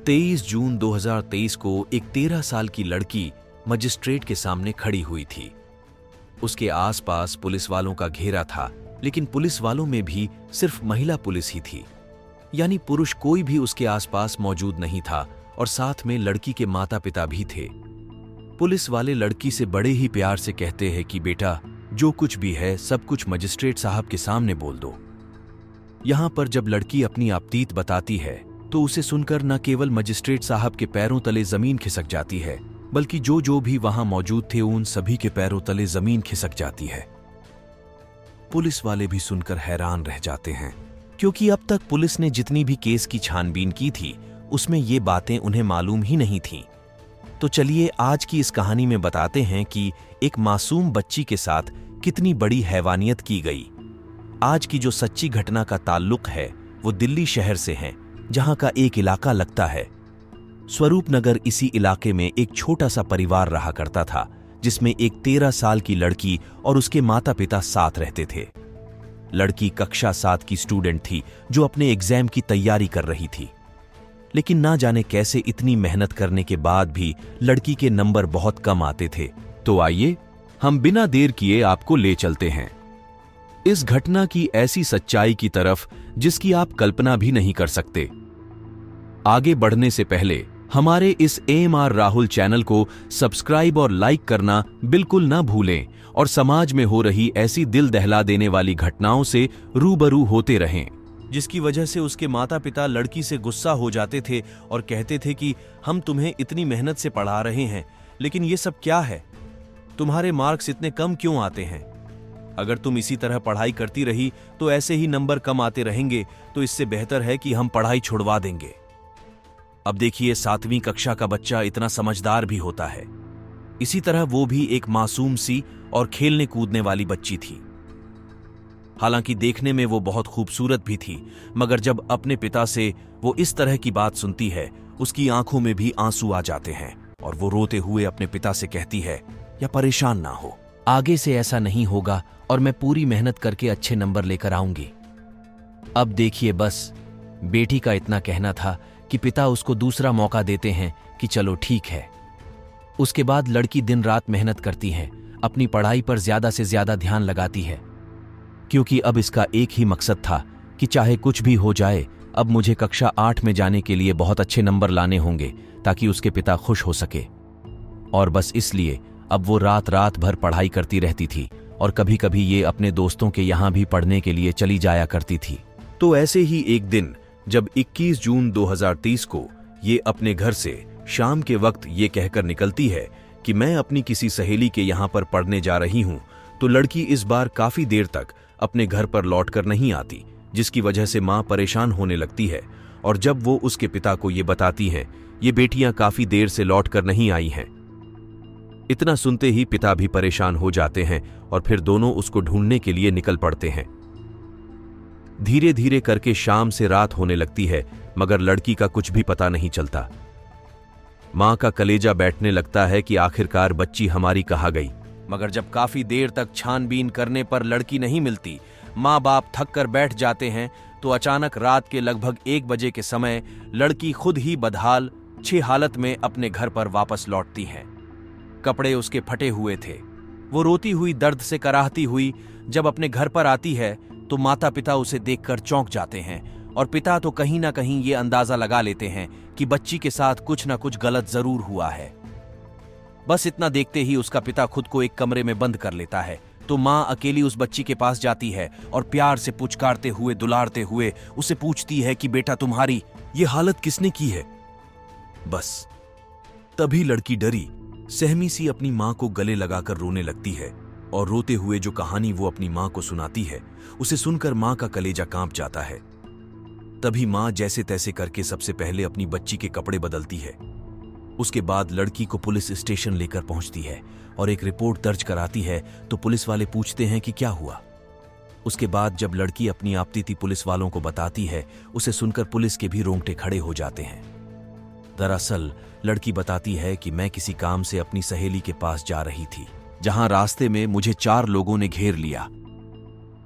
23 जून 2023 को एक 13 साल की लड़की मजिस्ट्रेट के सामने खड़ी हुई थी। उसके आसपास पुलिस वालों का घेरा था, लेकिन पुलिस वालों में भी सिर्फ महिला पुलिस ही थी, यानी पुरुष कोई भी उसके आसपास मौजूद नहीं था और साथ में लड़की के माता पिता भी थे। पुलिस वाले लड़की से बड़े ही प्यार से कहते हैं कि बेटा, जो कुछ भी है सब कुछ मजिस्ट्रेट साहब के सामने बोल दो। यहां पर जब लड़की अपनी आपतीत बताती है तो उसे सुनकर न केवल मजिस्ट्रेट साहब के पैरों तले जमीन खिसक जाती है, बल्कि जो भी वहां मौजूद थे उन सभी के पैरों तले जमीन खिसक जाती है। पुलिस वाले भी सुनकर हैरान रह जाते हैं, क्योंकि अब तक पुलिस ने जितनी भी केस की छानबीन की थी उसमें ये बातें उन्हें मालूम ही नहीं थीं। तो चलिए आज की इस कहानी में बताते हैं कि एक मासूम बच्ची के साथ कितनी बड़ी हैवानियत की गई। आज की जो सच्ची घटना का ताल्लुक है वो दिल्ली शहर से है, जहां का एक इलाका लगता है स्वरूप नगर। इसी इलाके में एक छोटा सा परिवार रहा करता था, जिसमें एक 13 साल की लड़की और उसके माता पिता साथ रहते थे। लड़की कक्षा 7 की स्टूडेंट थी जो अपने एग्जाम की तैयारी कर रही थी, लेकिन ना जाने कैसे इतनी मेहनत करने के बाद भी लड़की के नंबर बहुत कम आते थे। तो आइए हम बिना देर किए आपको ले चलते हैं इस घटना की ऐसी सच्चाई की तरफ जिसकी आप कल्पना भी नहीं कर सकते। आगे बढ़ने से पहले हमारे इस AMR राहुल चैनल को सब्सक्राइब और लाइक करना बिल्कुल ना भूलें और समाज में हो रही ऐसी दिल दहला देने वाली घटनाओं से रूबरू होते रहें, जिसकी वजह से उसके माता पिता लड़की से गुस्सा हो जाते थे और कहते थे कि हम तुम्हें इतनी मेहनत से पढ़ा रहे हैं, लेकिन ये सब क्या है, तुम्हारे मार्क्स इतने कम क्यों आते हैं? अगर तुम इसी तरह पढ़ाई करती रही तो ऐसे ही नंबर कम आते रहेंगे, तो इससे बेहतर है कि हम पढ़ाई छुड़वा देंगे। अब देखिए 7वीं कक्षा का बच्चा इतना समझदार भी होता है। इसी तरह वो भी एक मासूम सी और खेलने कूदने वाली बच्ची थी। हालांकि देखने में वो बहुत खूबसूरत भी थी, मगर जब अपने पिता से वो इस तरह की बात सुनती है, उसकी आंखों में भी आंसू आ जाते हैं और वो रोते हुए अपने पिता से कहती है, या परेशान ना हो, आगे से ऐसा नहीं होगा और मैं पूरी मेहनत करके अच्छे नंबर लेकर आऊंगी। अब देखिए, बस बेटी का इतना कहना था कि पिता उसको दूसरा मौका देते हैं कि चलो ठीक है। उसके बाद लड़की दिन रात मेहनत करती है, अपनी पढ़ाई पर ज्यादा से ज्यादा ध्यान लगाती है, क्योंकि अब इसका एक ही मकसद था कि चाहे कुछ भी हो जाए, अब मुझे कक्षा 8 में जाने के लिए बहुत अच्छे नंबर लाने होंगे ताकि उसके पिता खुश हो सके। और बस इसलिए अब वो रात रात भर पढ़ाई करती रहती थी और कभी कभी ये अपने दोस्तों के यहाँ भी पढ़ने के लिए चली जाया करती थी। तो ऐसे ही एक दिन जब 21 जून 2023 को ये अपने घर से शाम के वक्त ये कहकर निकलती है कि मैं अपनी किसी सहेली के यहाँ पर पढ़ने जा रही हूँ, तो लड़की इस बार काफी देर तक अपने घर पर लौटकर नहीं आती, जिसकी वजह से माँ परेशान होने लगती है। और जब वो उसके पिता को ये बताती है, ये बेटियां काफी देर से लौटकर नहीं आई हैं। इतना सुनते ही पिता भी परेशान हो जाते हैं और फिर दोनों उसको ढूंढने के लिए निकल पड़ते हैं। धीरे धीरे करके शाम से रात होने लगती है, मगर लड़की का कुछ भी पता नहीं चलता। माँ का कलेजा बैठने लगता है कि आखिरकार बच्ची हमारी कहाँ गई। मगर जब काफी देर तक छानबीन करने पर लड़की नहीं मिलती, माँ बाप थक कर बैठ जाते हैं, तो अचानक रात के लगभग 1 बजे के समय लड़की खुद ही बदहाल अच्छी हालत में अपने घर पर वापस लौटती है। कपड़े उसके फटे हुए थे। वो रोती हुई, दर्द से कराहती हुई जब अपने घर पर आती है तो माता पिता उसे देखकर चौंक जाते हैं, और पिता तो कहीं ना कहीं ये अंदाजा लगा लेते हैं कि बच्ची के साथ कुछ ना कुछ गलत जरूर हुआ है। बस इतना देखते ही उसका पिता खुद को एक कमरे में बंद कर लेता है, तो माँ अकेली उस बच्ची के पास जाती है और प्यार से पुचकारते हुए, दुलारते हुए उसे पूछती है कि बेटा, तुम्हारी ये हालत किसने की है? बस तभी लड़की डरी सहमी सी अपनी माँ को गले लगाकर रोने लगती है, और रोते हुए जो कहानी वो अपनी माँ को सुनाती है, उसे सुनकर माँ का कलेजा कांप जाता है। तभी माँ जैसे तैसे करके सबसे पहले अपनी बच्ची के कपड़े बदलती है। उसके बाद लड़की को पुलिस स्टेशन लेकर पहुंचती है और एक रिपोर्ट दर्ज कराती है। तो पुलिस वाले पूछते हैं कि क्या हुआ। उसके बाद जब लड़की अपनी आपत्ति पुलिस वालों को बताती है, उसे सुनकर पुलिस के भी रोंगटे खड़े हो जाते हैं। दरअसल लड़की बताती है कि मैं किसी काम से अपनी सहेली के पास जा रही थी, जहां रास्ते में मुझे 4 लोगों ने घेर लिया।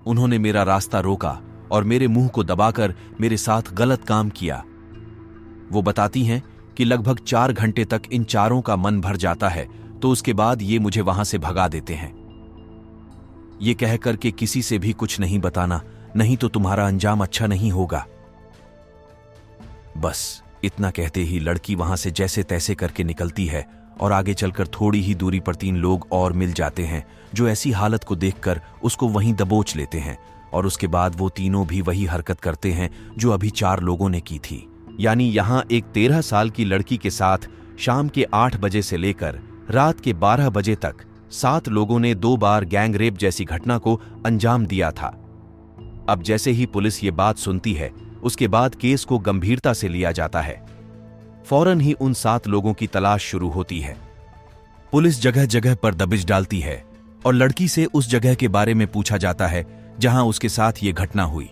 उन्होंने मेरा रास्ता रोका और मेरे मुंह को दबाकर मेरे साथ गलत काम किया। वो बताती हैं कि लगभग 4 घंटे तक इन चारों का मन भर जाता है, तो उसके बाद ये मुझे वहां से भगा देते हैं। ये कहकर के किसी से भी कुछ नहीं बताना, नहीं तो तुम्हारा अंजाम अच्छा नहीं होगा। बस इतना कहते ही लड़की वहां से जैसे तैसे करके निकलती है और आगे चलकर थोड़ी ही दूरी पर 3 लोग और मिल जाते हैं, जो ऐसी हालत को देखकर उसको वहीं दबोच लेते हैं। और उसके बाद वो तीनों भी वही हरकत करते हैं जो अभी 4 लोगों ने की थी। यानी यहां एक 13 साल की लड़की के साथ शाम के 8 बजे से लेकर रात के 12 बजे तक 7 लोगों ने 2 बार गैंग रेप जैसी घटना को अंजाम दिया था। अब जैसे ही पुलिस ये बात सुनती है, उसके बाद केस को गंभीरता से लिया जाता है। फौरन ही उन 7 लोगों की तलाश शुरू होती है। पुलिस जगह जगह पर दबिश डालती है और लड़की से उस जगह के बारे में पूछा जाता है जहां उसके साथ ये घटना हुई।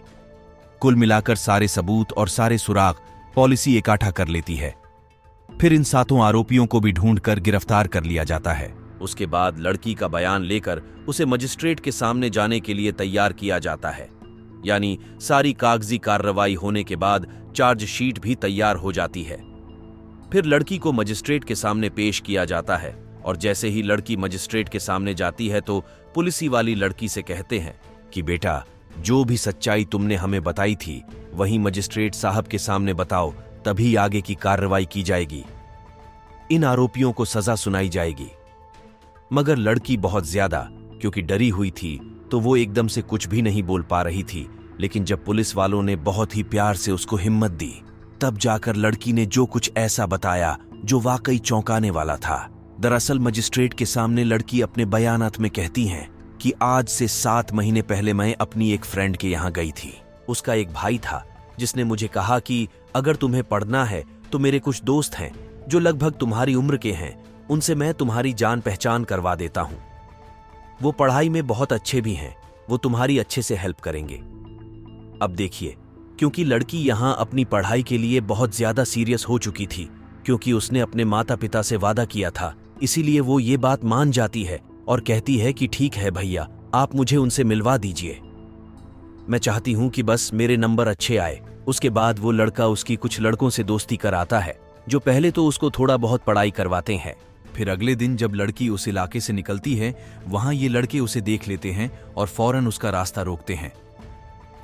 कुल मिलाकर सारे सबूत और सारे सुराग पॉलिसी इकट्ठा कर लेती है। फिर इन 7 आरोपियों को भी ढूंढकर गिरफ्तार कर लिया जाता है। उसके बाद लड़की का बयान लेकर उसे मजिस्ट्रेट के सामने जाने के लिए तैयार किया जाता है। यानी सारी कागजी कार्रवाई होने के बाद चार्जशीट भी तैयार हो जाती है। फिर लड़की को मजिस्ट्रेट के सामने पेश किया जाता है और जैसे ही लड़की मजिस्ट्रेट के सामने जाती है तो पुलिसी वाली लड़की से कहते हैं कि बेटा, जो भी सच्चाई तुमने हमें बताई थी वही मजिस्ट्रेट साहब के सामने बताओ, तभी आगे की कार्रवाई की जाएगी। इन आरोपियों को सजा सुनाई जाएगी। मगर लड़की बहुत ज्यादा क्योंकि डरी हुई थी तो वो एकदम से कुछ भी नहीं बोल पा रही थी। लेकिन जब पुलिस वालों ने बहुत ही प्यार से उसको हिम्मत दी, तब जाकर लड़की ने जो कुछ ऐसा बताया जो वाकई चौंकाने वाला था। दरअसल मजिस्ट्रेट के सामने लड़की अपने बयानात में कहती हैं कि आज से 7 महीने पहले मैं अपनी एक फ्रेंड के यहाँ गई थी। उसका एक भाई था जिसने मुझे कहा कि अगर तुम्हें पढ़ना है तो मेरे कुछ दोस्त हैं जो लगभग तुम्हारी उम्र के हैं, उनसे मैं तुम्हारी जान पहचान करवा देता हूँ। वो पढ़ाई में बहुत अच्छे भी हैं, वो तुम्हारी अच्छे से हेल्प करेंगे। अब देखिए, क्योंकि लड़की यहाँ अपनी पढ़ाई के लिए बहुत ज्यादा सीरियस हो चुकी थी, क्योंकि उसने अपने माता पिता से वादा किया था, इसीलिए वो ये बात मान जाती है और कहती है कि ठीक है भैया, आप मुझे उनसे मिलवा दीजिए। मैं चाहती हूँ कि बस मेरे नंबर अच्छे आए। उसके बाद वो लड़का उसकी कुछ लड़कों से दोस्ती कराता है, जो पहले तो उसको थोड़ा बहुत पढ़ाई करवाते हैं। फिर अगले दिन जब लड़की उस इलाके से निकलती है, वहां ये लड़के उसे देख लेते हैं और फौरन उसका रास्ता रोकते हैं।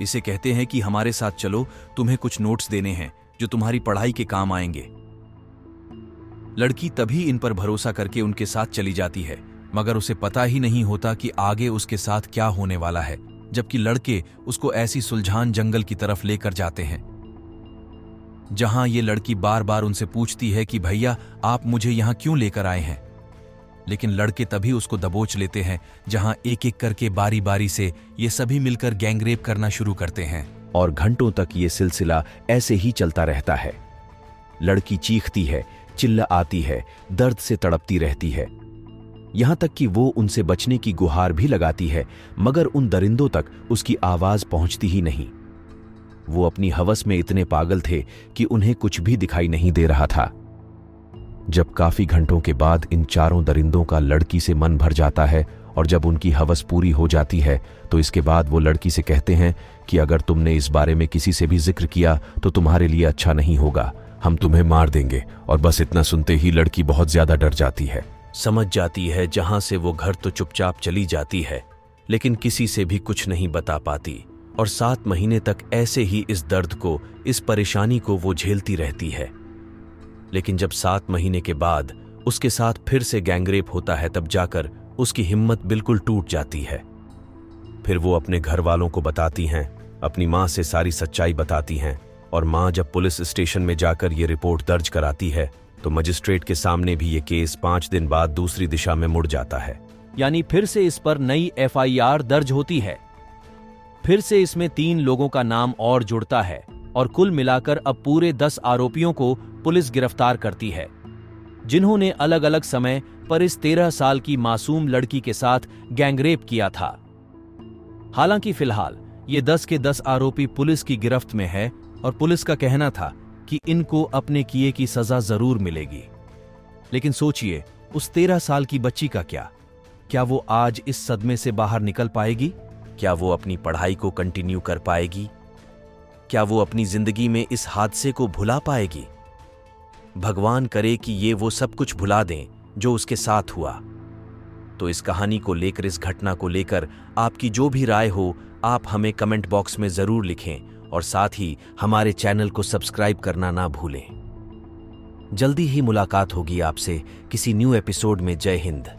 इसे कहते हैं कि हमारे साथ चलो, तुम्हें कुछ नोट्स देने हैं जो तुम्हारी पढ़ाई के काम आएंगे। लड़की तभी इन पर भरोसा करके उनके साथ चली जाती है, मगर उसे पता ही नहीं होता कि आगे उसके साथ क्या होने वाला है, जबकि लड़के उसको ऐसी सुलझान जंगल की तरफ लेकर जाते हैं जहां ये लड़की बार बार उनसे पूछती है कि भैया, आप मुझे यहां क्यों लेकर आए हैं। लेकिन लड़के तभी उसको दबोच लेते हैं, जहां एक एक करके बारी बारी से ये सभी मिलकर गैंगरेप करना शुरू करते हैं और घंटों तक ये सिलसिला ऐसे ही चलता रहता है। लड़की चीखती है, चिल्लाती है, दर्द से तड़पती रहती है, यहां तक कि वो उनसे बचने की गुहार भी लगाती है, मगर उन दरिंदों तक उसकी आवाज पहुंचती ही नहीं। वो अपनी हवस में इतने पागल थे कि उन्हें कुछ भी दिखाई नहीं दे रहा था। जब काफी घंटों के बाद इन चारों दरिंदों का लड़की से मन भर जाता है और जब उनकी हवस पूरी हो जाती है, तो इसके बाद वो लड़की से कहते हैं कि अगर तुमने इस बारे में किसी से भी जिक्र किया तो तुम्हारे लिए अच्छा नहीं होगा, हम तुम्हें मार देंगे। और बस इतना सुनते ही लड़की बहुत ज्यादा डर जाती है, समझ जाती है। जहां से वो घर तो चुपचाप चली जाती है, लेकिन किसी से भी कुछ नहीं बता पाती और 7 महीने तक ऐसे ही इस दर्द को, इस परेशानी को वो झेलती रहती है। लेकिन जब 7 महीने के बाद उसके साथ फिर से गैंगरेप होता है, तब जाकर उसकी हिम्मत बिल्कुल टूट जाती है। फिर वो अपने घर वालों को बताती हैं, अपनी माँ से सारी सच्चाई बताती हैं और माँ जब पुलिस स्टेशन में जाकर ये रिपोर्ट दर्ज कराती है तो मजिस्ट्रेट के सामने भी ये केस 5 दिन बाद दूसरी दिशा में मुड़ जाता है। यानी फिर से इस पर नई FIR दर्ज होती है। फिर से इसमें 3 लोगों का नाम और जुड़ता है और कुल मिलाकर अब पूरे 10 आरोपियों को पुलिस गिरफ्तार करती है, जिन्होंने अलग अलग समय पर इस 13 साल की मासूम लड़की के साथ गैंगरेप किया था। हालांकि फिलहाल ये 10 के 10 आरोपी पुलिस की गिरफ्त में है और पुलिस का कहना था कि इनको अपने किए की सजा जरूर मिलेगी। लेकिन सोचिए, उस 13 साल की बच्ची का क्या वो आज इस सदमे से बाहर निकल पाएगी? क्या वो अपनी पढ़ाई को कंटिन्यू कर पाएगी? क्या वो अपनी जिंदगी में इस हादसे को भुला पाएगी? भगवान करे कि ये वो सब कुछ भुला दें जो उसके साथ हुआ। तो इस कहानी को लेकर, इस घटना को लेकर आपकी जो भी राय हो, आप हमें कमेंट बॉक्स में ज़रूर लिखें और साथ ही हमारे चैनल को सब्सक्राइब करना ना भूलें। जल्दी ही मुलाकात होगी आपसे किसी न्यू एपिसोड में। जय हिंद।